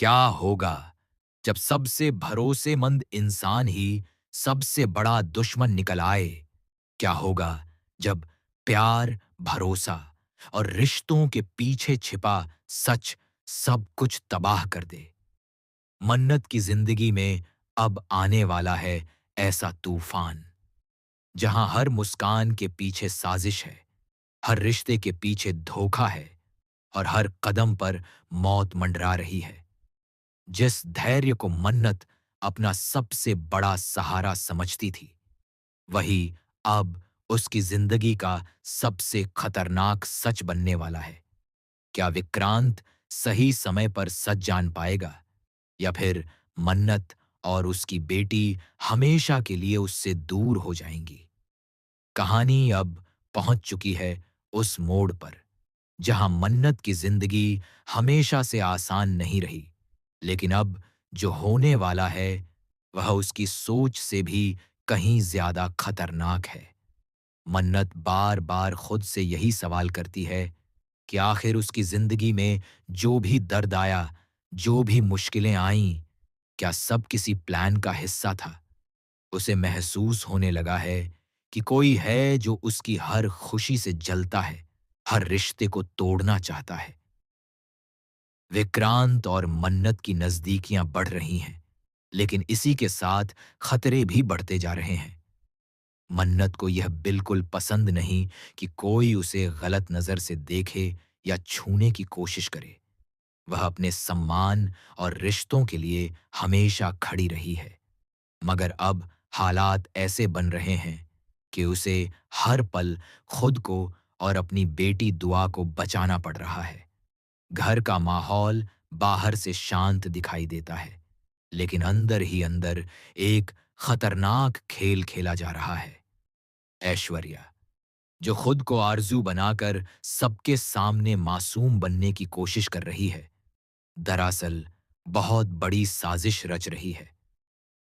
क्या होगा जब सबसे भरोसेमंद इंसान ही सबसे बड़ा दुश्मन निकल आए? क्या होगा जब प्यार, भरोसा और रिश्तों के पीछे छिपा सच सब कुछ तबाह कर दे? मन्नत की जिंदगी में अब आने वाला है ऐसा तूफान, जहां हर मुस्कान के पीछे साजिश है, हर रिश्ते के पीछे धोखा है और हर कदम पर मौत मंडरा रही है। जिस धैर्य को मन्नत अपना सबसे बड़ा सहारा समझती थी, वही अब उसकी जिंदगी का सबसे खतरनाक सच बनने वाला है। क्या विक्रांत सही समय पर सच जान पाएगा, या फिर मन्नत और उसकी बेटी हमेशा के लिए उससे दूर हो जाएंगी? कहानी अब पहुंच चुकी है उस मोड़ पर, जहां मन्नत की जिंदगी हमेशा से आसान नहीं रही, लेकिन अब जो होने वाला है वह उसकी सोच से भी कहीं ज्यादा खतरनाक है। मन्नत बार बार खुद से यही सवाल करती है कि आखिर उसकी जिंदगी में जो भी दर्द आया, जो भी मुश्किलें आईं, क्या सब किसी प्लान का हिस्सा था? उसे महसूस होने लगा है कि कोई है जो उसकी हर खुशी से जलता है, हर रिश्ते को तोड़ना चाहता है। विक्रांत और मन्नत की नजदीकियां बढ़ रही हैं, लेकिन इसी के साथ खतरे भी बढ़ते जा रहे हैं। मन्नत को यह बिल्कुल पसंद नहीं कि कोई उसे गलत नजर से देखे या छूने की कोशिश करे। वह अपने सम्मान और रिश्तों के लिए हमेशा खड़ी रही है, मगर अब हालात ऐसे बन रहे हैं कि उसे हर पल खुद को और अपनी बेटी दुआ को बचाना पड़ रहा है। घर का माहौल बाहर से शांत दिखाई देता है, लेकिन अंदर ही अंदर एक खतरनाक खेल खेला जा रहा है। ऐश्वर्या, जो खुद को आरजू बनाकर सबके सामने मासूम बनने की कोशिश कर रही है, दरअसल बहुत बड़ी साजिश रच रही है।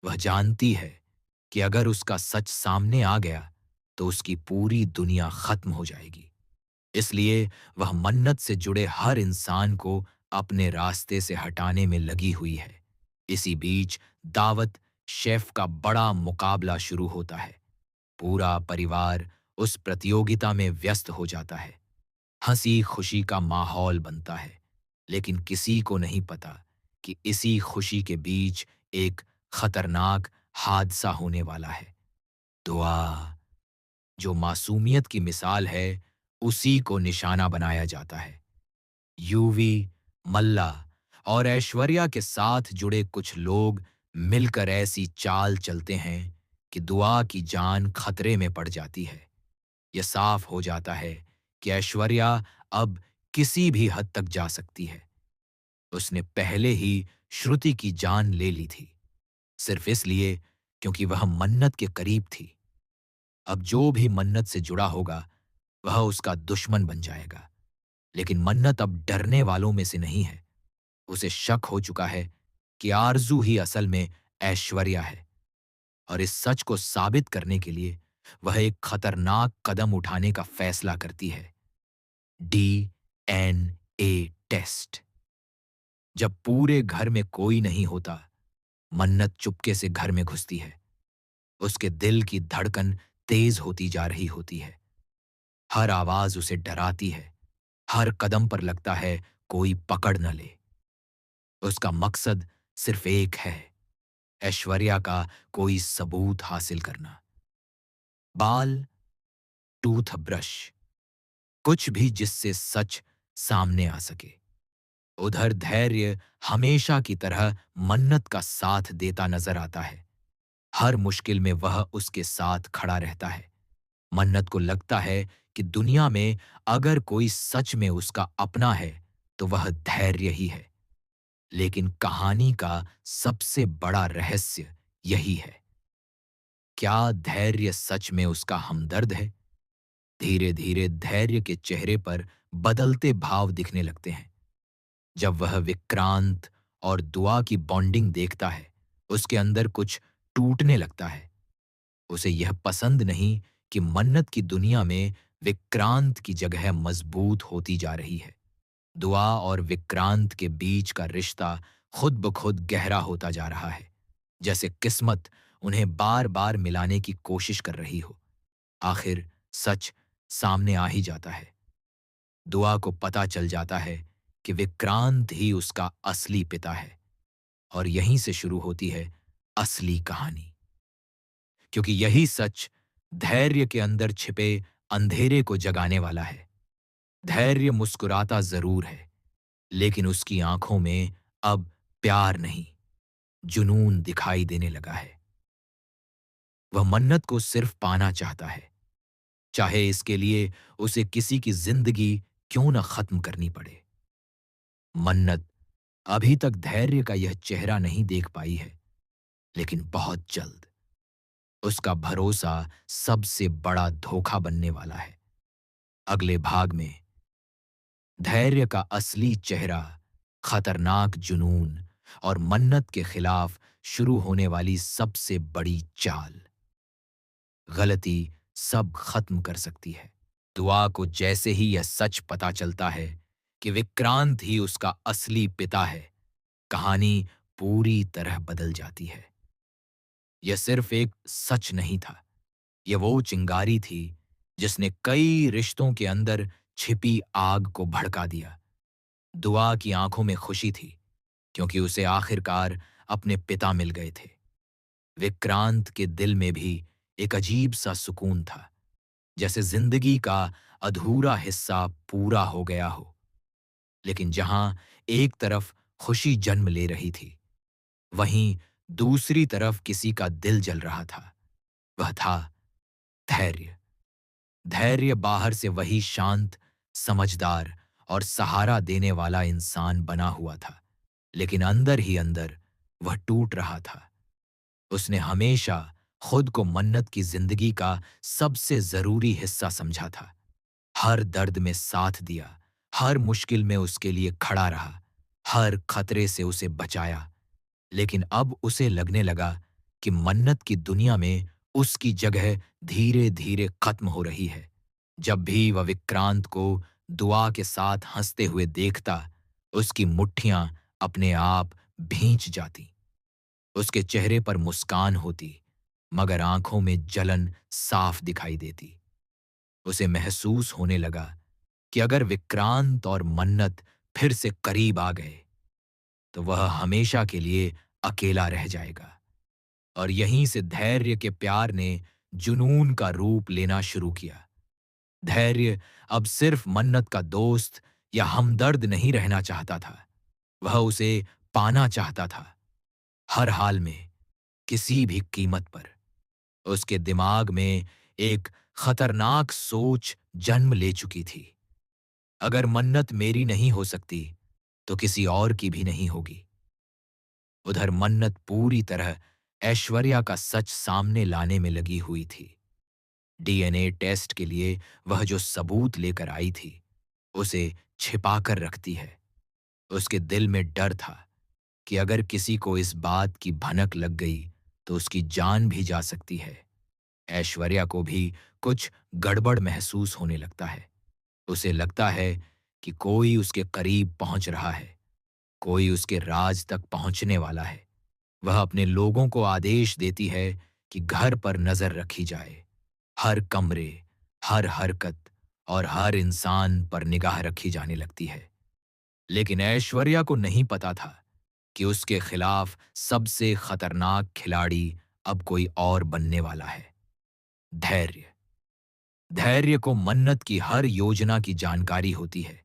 वह जानती है कि अगर उसका सच सामने आ गया तो उसकी पूरी दुनिया खत्म हो जाएगी। इसलिए वह मन्नत से जुड़े हर इंसान को अपने रास्ते से हटाने में लगी हुई है। इसी बीच दावत शेफ का बड़ा मुकाबला शुरू होता है। पूरा परिवार उस प्रतियोगिता में व्यस्त हो जाता है। हंसी खुशी का माहौल बनता है, लेकिन किसी को नहीं पता कि इसी खुशी के बीच एक खतरनाक हादसा होने वाला है। दुआ, जो मासूमियत की मिसाल है, उसी को निशाना बनाया जाता है। यूवी, मल्ला और ऐश्वर्या के साथ जुड़े कुछ लोग मिलकर ऐसी चाल चलते हैं कि दुआ की जान खतरे में पड़ जाती है। यह साफ हो जाता है कि ऐश्वर्या अब किसी भी हद तक जा सकती है। उसने पहले ही श्रुति की जान ले ली थी, सिर्फ इसलिए क्योंकि वह मन्नत के करीब थी। अब जो भी मन्नत से जुड़ा होगा, वह उसका दुश्मन बन जाएगा। लेकिन मन्नत अब डरने वालों में से नहीं है। उसे शक हो चुका है कि आरजू ही असल में ऐश्वर्या है, और इस सच को साबित करने के लिए वह एक खतरनाक कदम उठाने का फैसला करती है। DNA test. जब पूरे घर में कोई नहीं होता, मन्नत चुपके से घर में घुसती है। उसके दिल की धड़कन तेज होती जा रही होती है। हर आवाज उसे डराती है। हर कदम पर लगता है कोई पकड़ न ले। उसका मकसद सिर्फ एक है, ऐश्वर्या का कोई सबूत हासिल करना। बाल, टूथब्रश, कुछ भी जिससे सच सामने आ सके। उधर धैर्य हमेशा की तरह मन्नत का साथ देता नजर आता है। हर मुश्किल में वह उसके साथ खड़ा रहता है। मन्नत को लगता है कि दुनिया में अगर कोई सच में उसका अपना है, तो वह धैर्य ही है। लेकिन कहानी का सबसे बड़ा रहस्य यही है। क्या धैर्य सच में उसका हमदर्द है? धीरे धीरे धैर्य के चेहरे पर बदलते भाव दिखने लगते हैं। जब वह विक्रांत और दुआ की बॉन्डिंग देखता है, उसके अंदर कुछ टूटने लगता है। उसे यह पसंद नहीं कि मन्नत की दुनिया में विक्रांत की जगह मजबूत होती जा रही है। दुआ और विक्रांत के बीच का रिश्ता खुद ब खुद गहरा होता जा रहा है, जैसे किस्मत उन्हें बार-बार मिलाने की कोशिश कर रही हो। आखिर सच सामने आ ही जाता है। दुआ को पता चल जाता है कि विक्रांत ही उसका असली पिता है और यहीं से शुरू होती है असली कहानी। क्योंकि यही सच धैर्य के अंदर छिपे अंधेरे को जगाने वाला है। धैर्य मुस्कुराता जरूर है, लेकिन उसकी आंखों में अब प्यार नहीं, जुनून दिखाई देने लगा है। वह मन्नत को सिर्फ पाना चाहता है, चाहे इसके लिए उसे किसी की जिंदगी क्यों न खत्म करनी पड़े। मन्नत अभी तक धैर्य का यह चेहरा नहीं देख पाई है, लेकिन बहुत जल्द उसका भरोसा सबसे बड़ा धोखा बनने वाला है। अगले भाग में धैर्य का असली चेहरा, खतरनाक जुनून और मन्नत के खिलाफ शुरू होने वाली सबसे बड़ी चाल। गलती सब खत्म कर सकती है। दुआ को जैसे ही यह सच पता चलता है कि विक्रांत ही उसका असली पिता है, कहानी पूरी तरह बदल जाती है। यह सिर्फ एक सच नहीं था, यह वो चिंगारी थी जिसने कई रिश्तों के अंदर छिपी आग को भड़का दिया। दुआ की आंखों में खुशी थी, क्योंकि उसे आखिरकार अपने पिता मिल गए थे। विक्रांत के दिल में भी एक अजीब सा सुकून था, जैसे जिंदगी का अधूरा हिस्सा पूरा हो गया हो। लेकिन जहां एक तरफ खुशी जन्म ले रही थी, वहीं दूसरी तरफ किसी का दिल जल रहा था। वह था धैर्य। धैर्य बाहर से वही शांत, समझदार और सहारा देने वाला इंसान बना हुआ था, लेकिन अंदर ही अंदर वह टूट रहा था। उसने हमेशा खुद को मन्नत की जिंदगी का सबसे जरूरी हिस्सा समझा था। हर दर्द में साथ दिया, हर मुश्किल में उसके लिए खड़ा रहा, हर खतरे से उसे बचाया। लेकिन अब उसे लगने लगा कि मन्नत की दुनिया में उसकी जगह धीरे धीरे खत्म हो रही है। जब भी वह विक्रांत को दुआ के साथ हंसते हुए देखता, उसकी मुट्ठियां अपने आप भींच जाती। उसके चेहरे पर मुस्कान होती, मगर आंखों में जलन साफ दिखाई देती। उसे महसूस होने लगा कि अगर विक्रांत और मन्नत फिर से करीब आ गए, तो वह हमेशा के लिए अकेला रह जाएगा। और यहीं से धैर्य के प्यार ने जुनून का रूप लेना शुरू किया। धैर्य अब सिर्फ मन्नत का दोस्त या हमदर्द नहीं रहना चाहता था, वह उसे पाना चाहता था, हर हाल में, किसी भी कीमत पर। उसके दिमाग में एक खतरनाक सोच जन्म ले चुकी थी। अगर मन्नत मेरी नहीं हो सकती, तो किसी और की भी नहीं होगी। उधर मन्नत पूरी तरह ऐश्वर्या का सच सामने लाने में लगी हुई थी। डीएनए टेस्ट के लिए वह जो सबूत लेकर आई थी, उसे छिपाकर रखती है। उसके दिल में डर था कि अगर किसी को इस बात की भनक लग गई, तो उसकी जान भी जा सकती है। ऐश्वर्या को भी कुछ गड़बड़ महसूस होने लगता है। उसे लगता है कि कोई उसके करीब पहुंच रहा है, कोई उसके राज तक पहुंचने वाला है। वह अपने लोगों को आदेश देती है कि घर पर नजर रखी जाए। हर कमरे, हर हरकत और हर इंसान पर निगाह रखी जाने लगती है। लेकिन ऐश्वर्या को नहीं पता था कि उसके खिलाफ सबसे खतरनाक खिलाड़ी अब कोई और बनने वाला है। धैर्य। धैर्य को मन्नत की हर योजना की जानकारी होती है,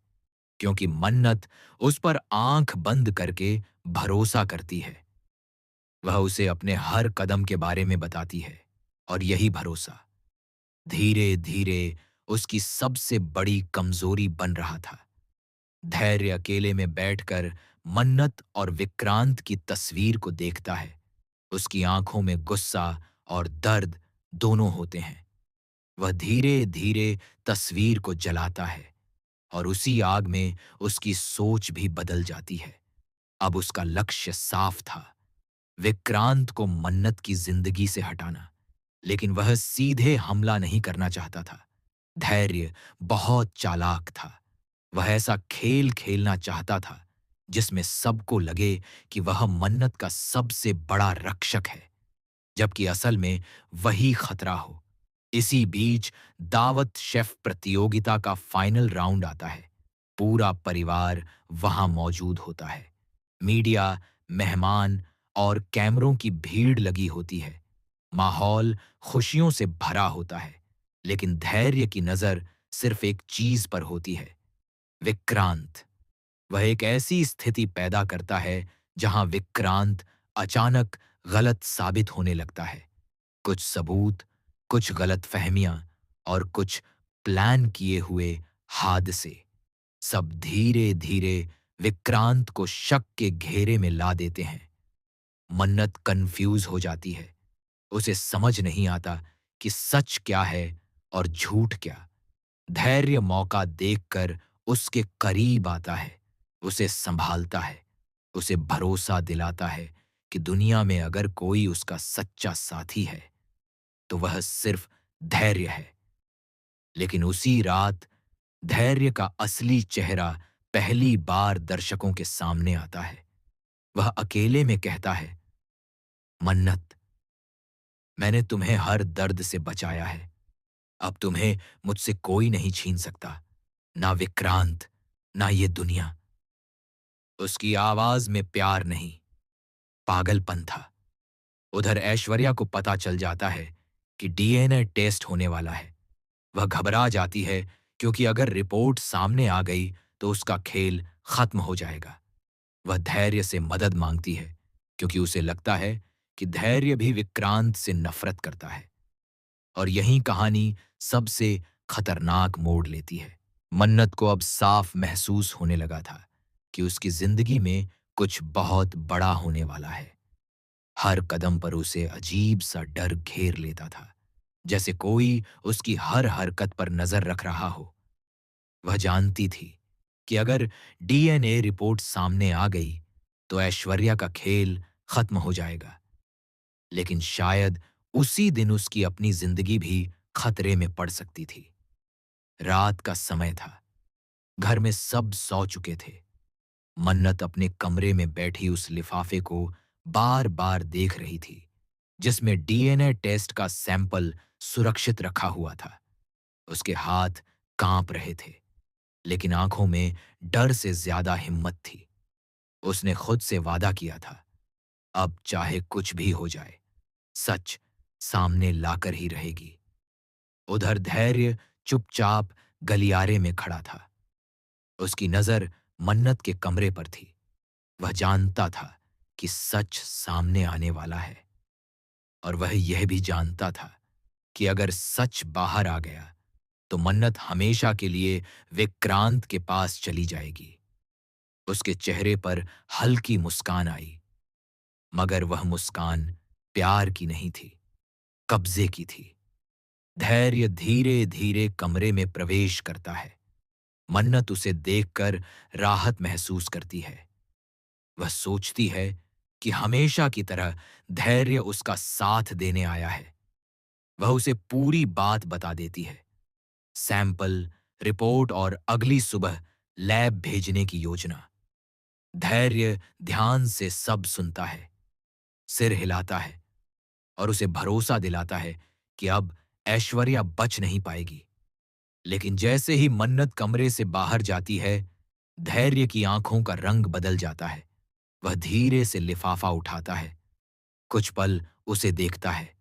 क्योंकि मन्नत उस पर आंख बंद करके भरोसा करती है। वह उसे अपने हर कदम के बारे में बताती है, और यही भरोसा धीरे धीरे उसकी सबसे बड़ी कमजोरी बन रहा था। धैर्य अकेले में बैठकर मन्नत और विक्रांत की तस्वीर को देखता है। उसकी आंखों में गुस्सा और दर्द दोनों होते हैं। वह धीरे धीरे तस्वीर को जलाता है, और उसी आग में उसकी सोच भी बदल जाती है। अब उसका लक्ष्य साफ था, विक्रांत को मन्नत की जिंदगी से हटाना। लेकिन वह सीधे हमला नहीं करना चाहता था। धैर्य बहुत चालाक था। वह ऐसा खेल खेलना चाहता था जिसमें सबको लगे कि वह मन्नत का सबसे बड़ा रक्षक है, जबकि असल में वही खतरा हो। इसी बीच दावत शेफ प्रतियोगिता का फाइनल राउंड आता है। पूरा परिवार वहां मौजूद होता है। मीडिया, मेहमान और कैमरों की भीड़ लगी होती है। माहौल खुशियों से भरा होता है, लेकिन धैर्य की नजर सिर्फ एक चीज पर होती है, विक्रांत। वह एक ऐसी स्थिति पैदा करता है जहां विक्रांत अचानक गलत साबित होने लगता है। कुछ सबूत, कुछ गलतफहमियां और कुछ प्लान किए हुए हादसे, सब धीरे धीरे विक्रांत को शक के घेरे में ला देते हैं। मन्नत कंफ्यूज हो जाती है। उसे समझ नहीं आता कि सच क्या है और झूठ क्या। धैर्य मौका देखकर उसके करीब आता है, उसे संभालता है, उसे भरोसा दिलाता है कि दुनिया में अगर कोई उसका सच्चा साथी है तो वह सिर्फ धैर्य है। लेकिन उसी रात धैर्य का असली चेहरा पहली बार दर्शकों के सामने आता है। वह अकेले में कहता है, मन्नत, मैंने तुम्हें हर दर्द से बचाया है। अब तुम्हें मुझसे कोई नहीं छीन सकता, ना विक्रांत, ना ये दुनिया। उसकी आवाज में प्यार नहीं, पागलपन था। उधर ऐश्वर्या को पता चल जाता है कि डीएनए टेस्ट होने वाला है। वह घबरा जाती है, क्योंकि अगर रिपोर्ट सामने आ गई तो उसका खेल खत्म हो जाएगा। वह धैर्य से मदद मांगती है, क्योंकि उसे लगता है कि धैर्य भी विक्रांत से नफरत करता है। और यही कहानी सबसे खतरनाक मोड़ लेती है। मन्नत को अब साफ महसूस होने लगा था कि उसकी जिंदगी में कुछ बहुत बड़ा होने वाला है। हर कदम पर उसे अजीब सा डर घेर लेता था, जैसे कोई उसकी हर हरकत पर नजर रख रहा हो। वह जानती थी कि अगर डीएनए रिपोर्ट सामने आ गई तो ऐश्वर्या का खेल खत्म हो जाएगा, लेकिन शायद उसी दिन उसकी अपनी जिंदगी भी खतरे में पड़ सकती थी। रात का समय था। घर में सब सो चुके थे। मन्नत अपने कमरे में बैठी उस लिफाफे को बार बार देख रही थी, जिसमें डीएनए टेस्ट का सैंपल सुरक्षित रखा हुआ था। उसके हाथ कांप रहे थे, लेकिन आंखों में डर से ज्यादा हिम्मत थी। उसने खुद से वादा किया था, अब चाहे कुछ भी हो जाए, सच सामने लाकर ही रहेगी। उधर धैर्य चुपचाप गलियारे में खड़ा था। उसकी नजर मन्नत के कमरे पर थी। वह जानता था कि सच सामने आने वाला है, और वह यह भी जानता था कि अगर सच बाहर आ गया तो मन्नत हमेशा के लिए विक्रांत के पास चली जाएगी। उसके चेहरे पर हल्की मुस्कान आई, मगर वह मुस्कान प्यार की नहीं थी, कब्जे की थी। धैर्य धीरे धीरे कमरे में प्रवेश करता है। मन्नत उसे देखकर राहत महसूस करती है। वह सोचती है कि हमेशा की तरह धैर्य उसका साथ देने आया है। वह उसे पूरी बात बता देती है, सैंपल, रिपोर्ट और अगली सुबह लैब भेजने की योजना। धैर्य ध्यान से सब सुनता है, सिर हिलाता है और उसे भरोसा दिलाता है कि अब ऐश्वर्या बच नहीं पाएगी। लेकिन जैसे ही मन्नत कमरे से बाहर जाती है, धैर्य की आंखों का रंग बदल जाता है। वह धीरे से लिफाफा उठाता है, कुछ पल उसे देखता है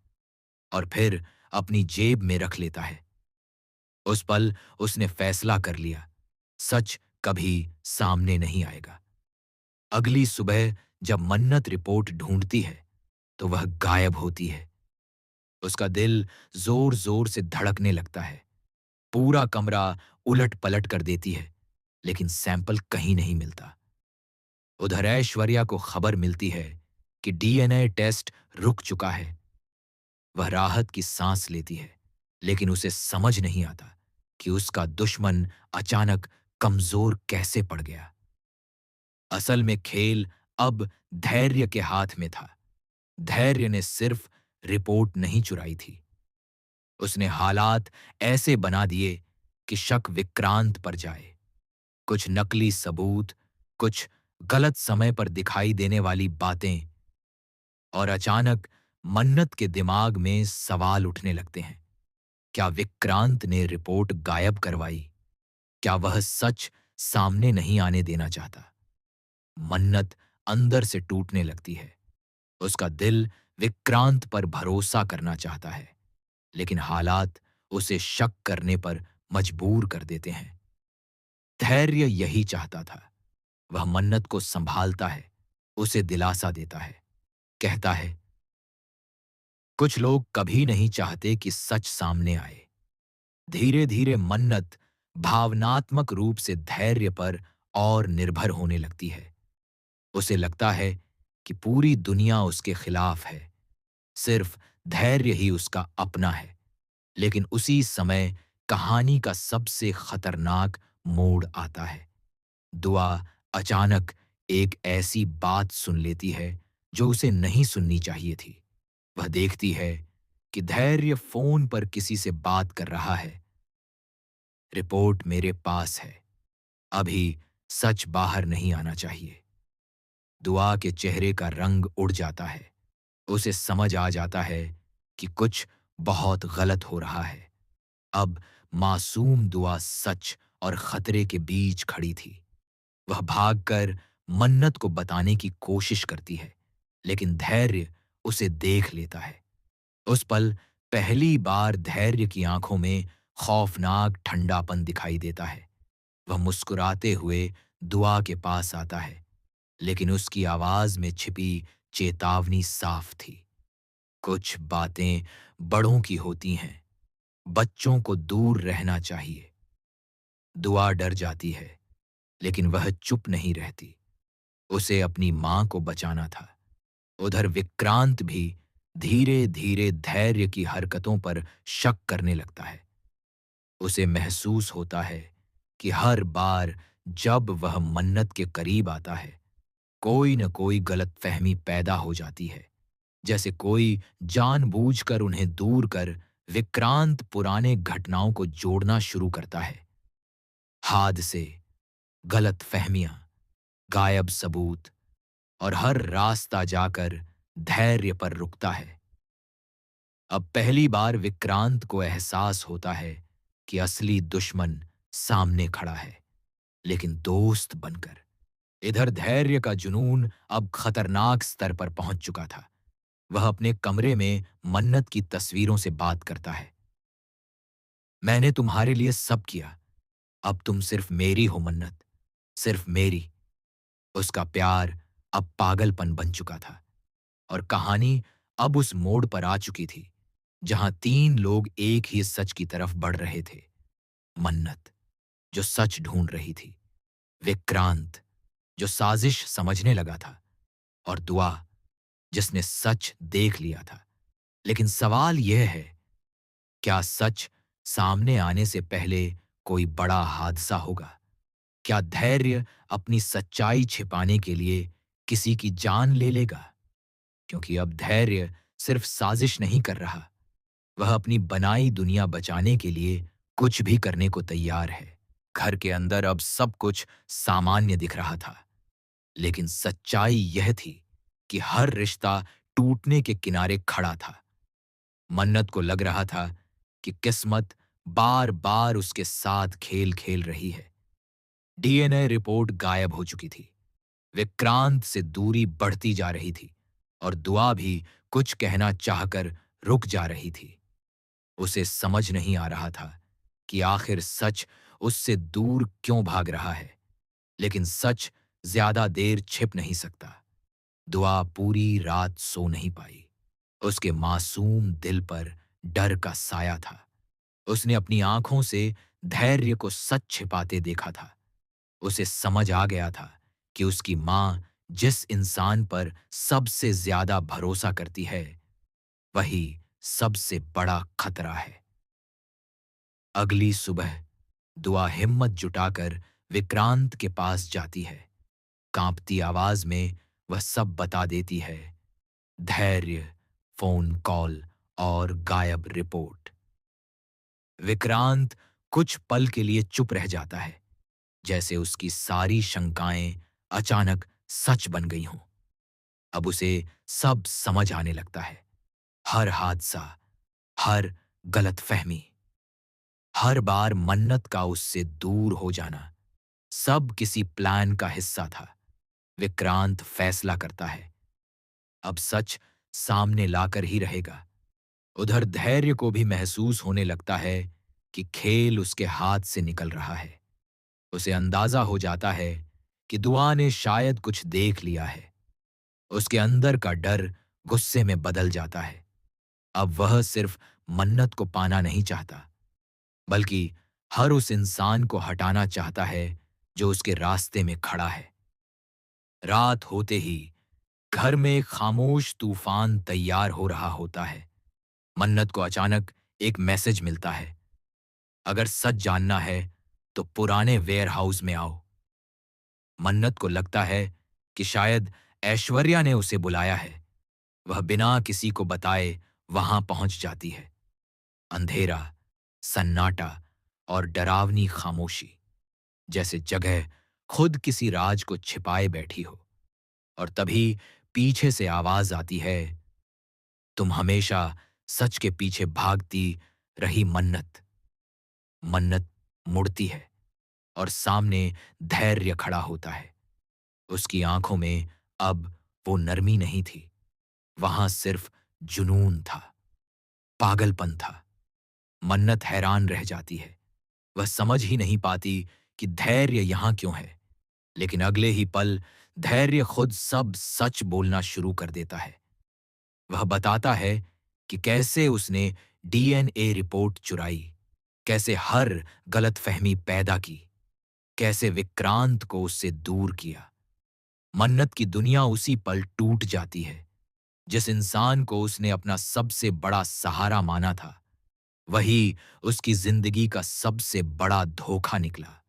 और फिर अपनी जेब में रख लेता है। उस पल उसने फैसला कर लिया, सच कभी सामने नहीं आएगा। अगली सुबह जब मन्नत रिपोर्ट ढूंढती है तो वह गायब होती है। उसका दिल जोर जोर से धड़कने लगता है। पूरा कमरा उलट पलट कर देती है, लेकिन सैंपल कहीं नहीं मिलता। उधर ऐश्वर्या को खबर मिलती है कि डीएनए टेस्ट रुक चुका है। वह राहत की सांस लेती है, लेकिन उसे समझ नहीं आता कि उसका दुश्मन अचानक कमजोर कैसे पड़ गया। असल में खेल अब धैर्य के हाथ में था। धैर्य ने सिर्फ रिपोर्ट नहीं चुराई थी, उसने हालात ऐसे बना दिए कि शक विक्रांत पर जाए। कुछ नकली सबूत, कुछ गलत समय पर दिखाई देने वाली बातें, और अचानक मन्नत के दिमाग में सवाल उठने लगते हैं। क्या विक्रांत ने रिपोर्ट गायब करवाई? क्या वह सच सामने नहीं आने देना चाहता? मन्नत अंदर से टूटने लगती है। उसका दिल विक्रांत पर भरोसा करना चाहता है, लेकिन हालात उसे शक करने पर मजबूर कर देते हैं। धैर्य यही चाहता था। वह मन्नत को संभालता है, उसे दिलासा देता है, कहता है, कुछ लोग कभी नहीं चाहते कि सच सामने आए। धीरे धीरे मन्नत भावनात्मक रूप से धैर्य पर और निर्भर होने लगती है। उसे लगता है कि पूरी दुनिया उसके खिलाफ है, सिर्फ धैर्य ही उसका अपना है। लेकिन उसी समय कहानी का सबसे खतरनाक मोड़ आता है। दुआ अचानक एक ऐसी बात सुन लेती है जो उसे नहीं सुननी चाहिए थी। वह देखती है कि धैर्य फोन पर किसी से बात कर रहा है। रिपोर्ट मेरे पास है, अभी सच बाहर नहीं आना चाहिए। दुआ के चेहरे का रंग उड़ जाता है। उसे समझ आ जाता है कि कुछ बहुत गलत हो रहा है। अब मासूम दुआ सच और खतरे के बीच खड़ी थी। वह भागकर मन्नत को बताने की कोशिश करती है, लेकिन धैर्य उसे देख लेता है। उस पल पहली बार धैर्य की आंखों में खौफनाक ठंडापन दिखाई देता है। वह मुस्कुराते हुए दुआ के पास आता है, लेकिन उसकी आवाज में छिपी चेतावनी साफ थी। कुछ बातें बड़ों की होती हैं, बच्चों को दूर रहना चाहिए। दुआ डर जाती है, लेकिन वह चुप नहीं रहती। उसे अपनी मां को बचाना था। उधर विक्रांत भी धीरे धीरे धैर्य की हरकतों पर शक करने लगता है। उसे महसूस होता है कि हर बार जब वह मन्नत के करीब आता है, कोई न कोई गलतफहमी पैदा हो जाती है। जैसे कोई जानबूझकर उन्हें दूर कर विक्रांत पुराने घटनाओं को जोड़ना शुरू करता है। हादसे, गलतफहमियां, गायब सबूत, और हर रास्ता जाकर धैर्य पर रुकता है। अब पहली बार विक्रांत को एहसास होता है कि असली दुश्मन सामने खड़ा है, लेकिन दोस्त बनकर। इधर धैर्य का जुनून अब खतरनाक स्तर पर पहुंच चुका था। वह अपने कमरे में मन्नत की तस्वीरों से बात करता है। मैंने तुम्हारे लिए सब किया, अब तुम सिर्फ मेरी हो मन्नत, सिर्फ मेरी। उसका प्यार अब पागलपन बन चुका था, और कहानी अब उस मोड़ पर आ चुकी थी जहां तीन लोग एक ही सच की तरफ बढ़ रहे थे। मन्नत, जो सच ढूंढ रही थी, विक्रांत, जो साजिश समझने लगा था, और दुआ, जिसने सच देख लिया था। लेकिन सवाल यह है, क्या सच सामने आने से पहले कोई बड़ा हादसा होगा? क्या धैर्य अपनी सच्चाई छिपाने के लिए किसी की जान ले लेगा? क्योंकि अब धैर्य सिर्फ साजिश नहीं कर रहा, वह अपनी बनाई दुनिया बचाने के लिए कुछ भी करने को तैयार है। घर के अंदर अब सब कुछ सामान्य दिख रहा था, लेकिन सच्चाई यह थी कि हर रिश्ता टूटने के किनारे खड़ा था। मन्नत को लग रहा था कि किस्मत बार बार उसके साथ खेल खेल रही है। डीएनए रिपोर्ट गायब हो चुकी थी, विक्रांत से दूरी बढ़ती जा रही थी, और दुआ भी कुछ कहना चाहकर रुक जा रही थी। उसे समझ नहीं आ रहा था कि आखिर सच उससे दूर क्यों भाग रहा है। लेकिन सच ज्यादा देर छिप नहीं सकता। दुआ पूरी रात सो नहीं पाई। उसके मासूम दिल पर डर का साया था। उसने अपनी आंखों से धैर्य को सच छिपाते देखा था। उसे समझ आ गया था कि उसकी मां जिस इंसान पर सबसे ज्यादा भरोसा करती है, वही सबसे बड़ा खतरा है। अगली सुबह दुआ हिम्मत जुटाकर विक्रांत के पास जाती है। कांपती आवाज में वह सब बता देती है। धैर्य, फोन कॉल और गायब रिपोर्ट। विक्रांत कुछ पल के लिए चुप रह जाता है, जैसे उसकी सारी शंकाएं अचानक सच बन गई हों। अब उसे सब समझ आने लगता है। हर हादसा, हर गलतफहमी, हर बार मन्नत का उससे दूर हो जाना, सब किसी प्लान का हिस्सा था। विक्रांत फैसला करता है, अब सच सामने लाकर ही रहेगा। उधर धैर्य को भी महसूस होने लगता है कि खेल उसके हाथ से निकल रहा है। उसे अंदाजा हो जाता है कि दुआ ने शायद कुछ देख लिया है। उसके अंदर का डर गुस्से में बदल जाता है। अब वह सिर्फ मन्नत को पाना नहीं चाहता, बल्कि हर उस इंसान को हटाना चाहता है जो उसके रास्ते में खड़ा है। रात होते ही घर में एक खामोश तूफान तैयार हो रहा होता है। मन्नत को अचानक एक मैसेज मिलता है, अगर सच जानना है तो पुराने वेयर हाउस में आओ। मन्नत को लगता है कि शायद ऐश्वर्या ने उसे बुलाया है। वह बिना किसी को बताए वहां पहुंच जाती है। अंधेरा, सन्नाटा और डरावनी खामोशी, जैसे जगह खुद किसी राज को छिपाए बैठी हो। और तभी पीछे से आवाज आती है, तुम हमेशा सच के पीछे भागती रही मन्नत। मन्नत मुड़ती है और सामने धैर्य खड़ा होता है। उसकी आंखों में अब वो नरमी नहीं थी, वहां सिर्फ जुनून था, पागलपन था। मन्नत हैरान रह जाती है। वह समझ ही नहीं पाती कि धैर्य यहां क्यों है। लेकिन अगले ही पल धैर्य खुद सब सच बोलना शुरू कर देता है। वह बताता है कि कैसे उसने डीएनए रिपोर्ट चुराई, कैसे हर गलतफहमी पैदा की, कैसे विक्रांत को उससे दूर किया। मन्नत की दुनिया उसी पल टूट जाती है। जिस इंसान को उसने अपना सबसे बड़ा सहारा माना था, वही उसकी जिंदगी का सबसे बड़ा धोखा निकला।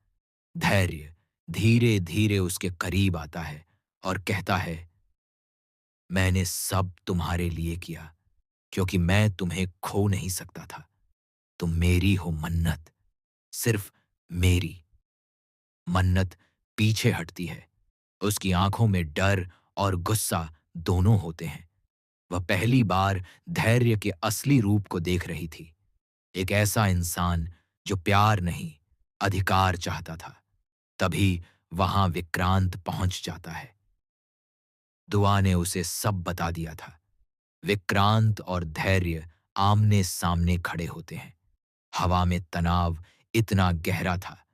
धैर्य धीरे धीरे उसके करीब आता है और कहता है, मैंने सब तुम्हारे लिए किया क्योंकि मैं तुम्हें खो नहीं सकता था। तुम मेरी हो मन्नत, सिर्फ मेरी। मन्नत पीछे हटती है। उसकी आंखों में डर और गुस्सा दोनों होते हैं। वह पहली बार धैर्य के असली रूप को देख रही थी। एक ऐसा इंसान जो प्यार नहीं, अधिकार चाहता था। तभी वहां विक्रांत पहुंच जाता है। दुआ ने उसे सब बता दिया था। विक्रांत और धैर्य आमने सामने खड़े होते हैं। हवा में तनाव इतना गहरा था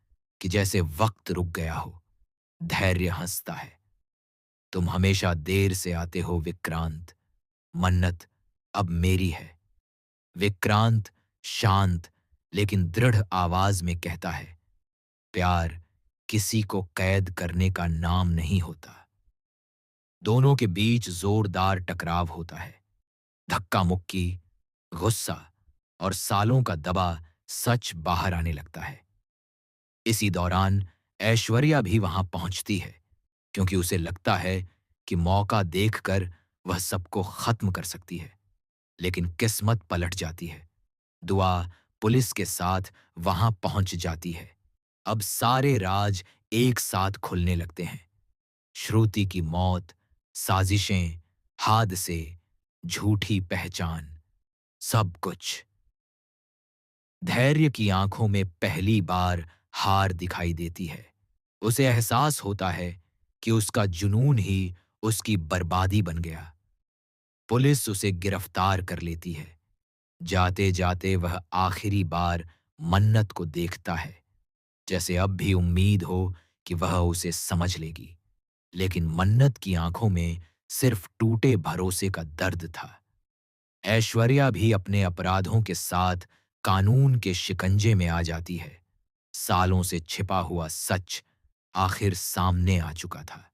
कि जैसे वक्त रुक गया हो। धैर्य हंसता है, तुम हमेशा देर से आते हो विक्रांत। मन्नत अब मेरी है। विक्रांत शांत लेकिन दृढ़ आवाज में कहता है, प्यार किसी को कैद करने का नाम नहीं होता। दोनों के बीच जोरदार टकराव होता है। धक्का मुक्की, गुस्सा और सालों का दबा सच बाहर आने लगता है। इसी दौरान ऐश्वर्या भी वहां पहुंचती है, क्योंकि उसे लगता है कि मौका देखकर वह सबको खत्म कर सकती है। लेकिन किस्मत पलट जाती है। दुआ पुलिस के साथ वहां पहुंच जाती है। अब सारे राज एक साथ खुलने लगते हैं। श्रुति की मौत, साजिशें, हादसे, झूठी पहचान, सब कुछ। धैर्य की आंखों में पहली बार हार दिखाई देती है। उसे एहसास होता है कि उसका जुनून ही उसकी बर्बादी बन गया। पुलिस उसे गिरफ्तार कर लेती है। जाते जाते वह आखिरी बार मन्नत को देखता है, जैसे अब भी उम्मीद हो कि वह उसे समझ लेगी। लेकिन मन्नत की आंखों में सिर्फ टूटे भरोसे का दर्द था। ऐश्वर्या भी अपने अपराधों के साथ कानून के शिकंजे में आ जाती है। सालों से छिपा हुआ सच आखिर सामने आ चुका था।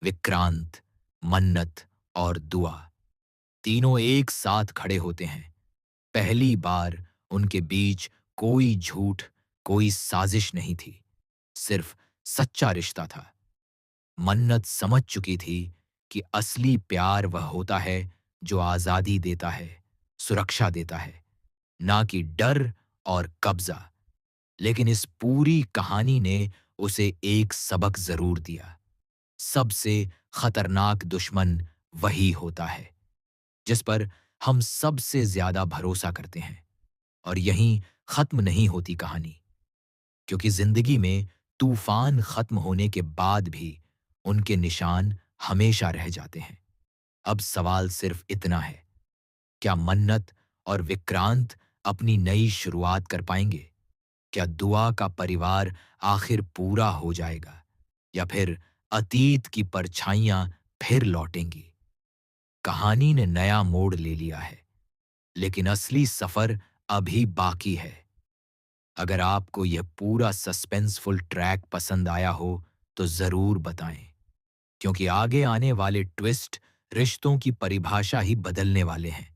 विक्रांत, मन्नत और दुआ तीनों एक साथ खड़े होते हैं। पहली बार उनके बीच कोई झूठ, कोई साजिश नहीं थी, सिर्फ सच्चा रिश्ता था। मन्नत समझ चुकी थी कि असली प्यार वह होता है जो आजादी देता है, सुरक्षा देता है, ना कि डर और कब्जा। लेकिन इस पूरी कहानी ने उसे एक सबक जरूर दिया। सबसे खतरनाक दुश्मन वही होता है जिस पर हम सबसे ज्यादा भरोसा करते हैं। और यहीं खत्म नहीं होती कहानी, क्योंकि जिंदगी में तूफान खत्म होने के बाद भी उनके निशान हमेशा रह जाते हैं। अब सवाल सिर्फ इतना है, क्या मन्नत और विक्रांत अपनी नई शुरुआत कर पाएंगे? क्या दुआ का परिवार आखिर पूरा हो जाएगा, या फिर अतीत की परछाइयां फिर लौटेंगी? कहानी ने नया मोड़ ले लिया है, लेकिन असली सफर अभी बाकी है। अगर आपको यह पूरा सस्पेंसफुल ट्रैक पसंद आया हो तो जरूर बताएं, क्योंकि आगे आने वाले ट्विस्ट रिश्तों की परिभाषा ही बदलने वाले हैं।